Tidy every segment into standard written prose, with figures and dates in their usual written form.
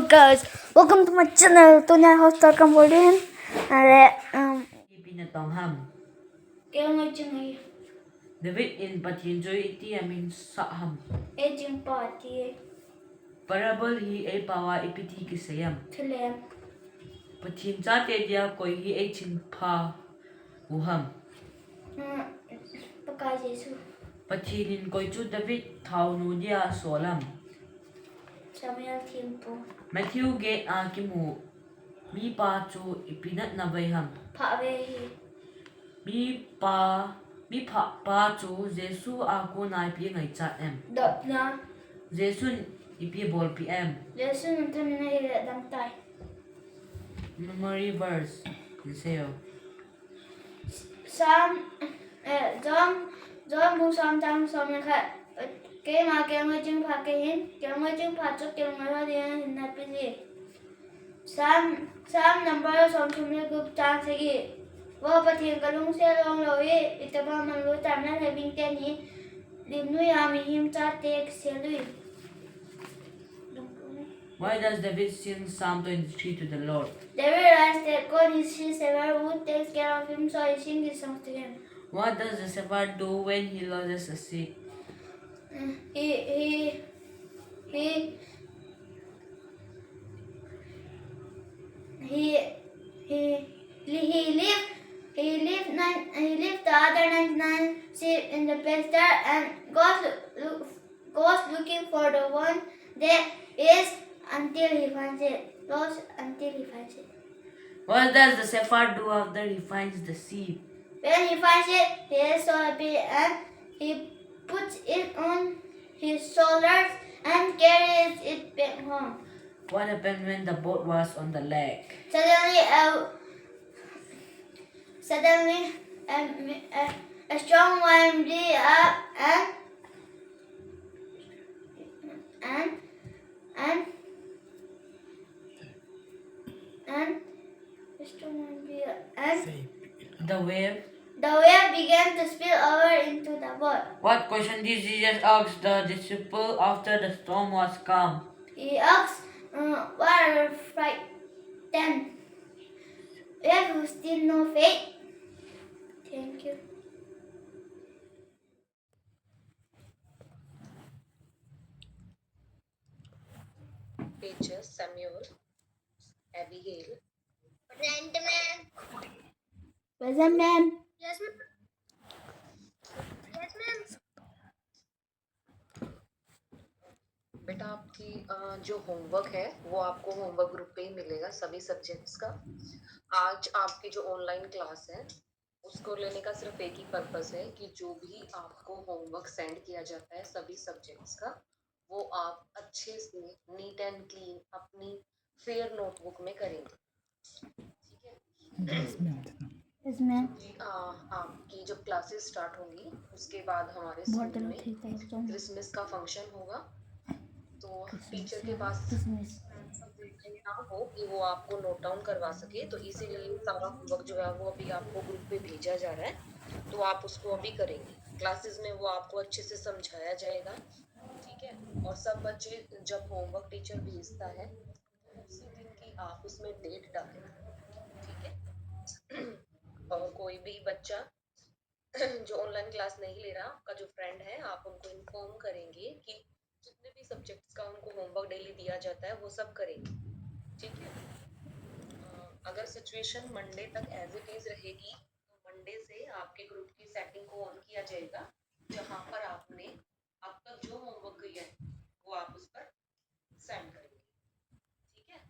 Hello guys, welcome to my channel. Tôi là host Cam Bolin. Pinatong Kaya nga channel. David in patinjoy iti amin saham. Ejing party. Parabol hi ay pawa ipiti kisayam. Tulem. Patin chate dia koi hi ay chinpa uham. Pagka Jesu. Patinin koi chu David thau nu dia solam. Samuel Timpo. Matthew ge kimu. Mi pa chu ipinat na bayham. Pavehi. Mi pa chu Jesu ako na ipi ngay chat em. Dopna. Jesu ipi bol PM. Jesu nuntan na ila dangtay. Memory verse. Isayo. John bu Sam tang som na kha. Kaya nga kaya nga ching pa kahin. Kaya nga ching pa chok kaya nga diyan hinapili. Sam number som sumya group chang sige. Wo pathin kalung se long lowi itaba man lo tamna having ten hi. Limnu ya mi him cha tek selui. Why does David sing Psalm 23 to the Lord? David realized that God is his shepherd who takes care of him, so he sings this song to him. What does the shepherd do when he loses a sheep? He leave the other 99 sheep in the pasture and goes looking for the one that is until he finds it. Lost until he finds it. What does the shepherd do after he finds the sheep? When he finds it, he is so happy and he puts it on his shoulders and carries it back home. What happened when the boat was on the lake? Suddenly, a strong wind blew up and a strong wind blew up and The wave? the wave began to spill over into the boat. What question did Jesus ask the disciple after the storm was calm? He asked, why are you frightened? Have you still no faith? Thank you. Teachers Samuel, Abigail. Present, ma'am. Present, ma'am. Yes, ma'am. Yes, ma'am. बेटा आपकी जो homework है वो आपको homework group पे ही मिलेगा सभी subjects का। आज आपकी जो ऑनलाइन क्लास है उसको लेने का सिर्फ एक ही पर्पस है कि जो भी आपको होमवर्क सेंड किया जाता है सभी सब्जेक्ट्स का वो आप अच्छे से नीट एंड क्लीन अपनी फेयर नोटबुक में करेंगे। ठीक है? Yes, ma'am. आपकी जब क्लासेस स्टार्ट होंगी उसके बाद हमारे स्कूल में क्रिसमस का फंक्शन होगा, तो टीचर के पास ना हो कि वो आपको नोट डाउन करवा सके, तो इसीलिए सारा होमवर्क जो है वो अभी आपको ग्रुप पे भेजा जा रहा है, तो आप उसको अभी करेंगे। क्लासेस में वो आपको अच्छे से समझाया जाएगा, ठीक है? और सब बच्चे जब होमवर्क टीचर भेजता है उसी दिन की आप उसमें डेट डालें, ठीक है? और कोई भी बच्चा जो ऑनलाइन क्लास नहीं ले रहा, आपका जो फ्रेंड है, आप उनको इन्फॉर्म करेंगे कि जितने भी सब्जेक्ट्स का उनको होमवर्क डेली दिया जाता है वो सब करेंगे, ठीक है? अगर सिचुएशन मंडे तक एज इट इज रहेगी तो मंडे से आपके ग्रुप की सेटिंग को ऑन किया जाएगा, जहां पर आपने अब तक जो होमवर्क किया है वो आप उस पर सेंड करेंगे, ठीक है?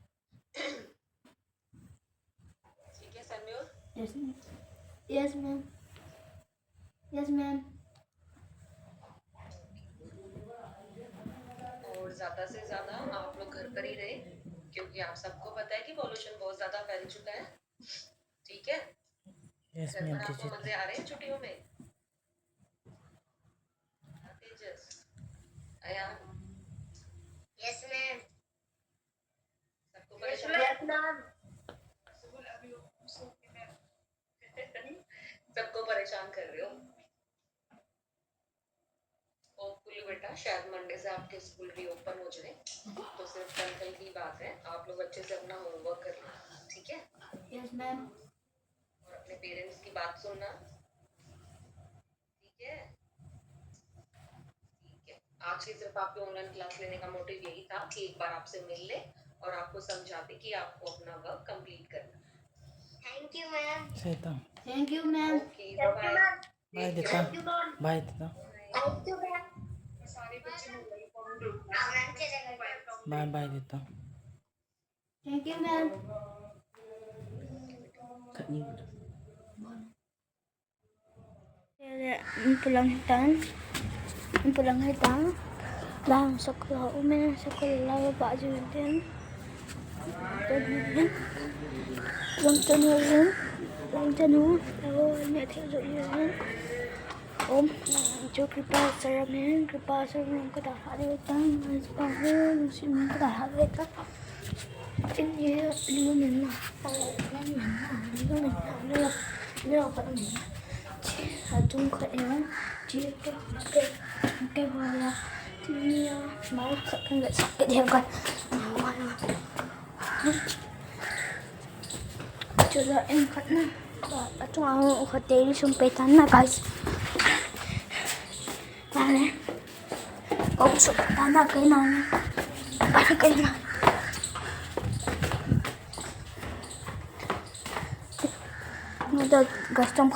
ठीक है Samuel? Yes, ma'am. Yes, ma'am. Yes, ma'am. और ज्यादा से ज्यादा आप लोग घर पर ही रहे, क्योंकि आप सबको पता है कि पॉल्यूशन बहुत ज्यादा फैल चुका है, ठीक है? Yes, घर ma'am. पर आपको मजे आ रहे हैं छुट्टियों में? तेजस, आया? Yes, ma'am. सबको परेशान? ma'am. सबको परेशान कर रहे हो? होपफुली बेटा, शायद मंडे से आपके स्कूल रीओपन हो जाए, तो सिर्फ कल की बात है। आप लोग अच्छे से अपना होमवर्क कर लें, ठीक है? Yes, ma'am. और अपने पेरेंट्स की बात सुनना, ठीक है? ठीक है। आज की सिर्फ आपके ऑनलाइन क्लास लेने का मोटिव यही था कि एक बार आपसे मिल ले और आपको समझा दे कि आपको अपना वर्क कंप्लीट करना। Thank you, ma'am. Seta. Thank you, ma'am. Okay, bye bye. Bye Dita. Bye Dita. Thank you, ma'am. सारे बच्चे mobile phone Bye bye Dita. Thank you, ma'am. Pulang hitam, lang sekolah umum sekolah Pak Julian, lang tanu, lalu Nephew Julian, जो कृपा सरमें को दहा देता इस पावे मुझे को दहा देता ये लियो मिलना तुम करें जी के वाला तिया मार kan nggak sakit ya kan cobain karena itu mau hotel sumpetan na guys Nè, cũng sụp tan ra cái này bắt cái này nó được gần trong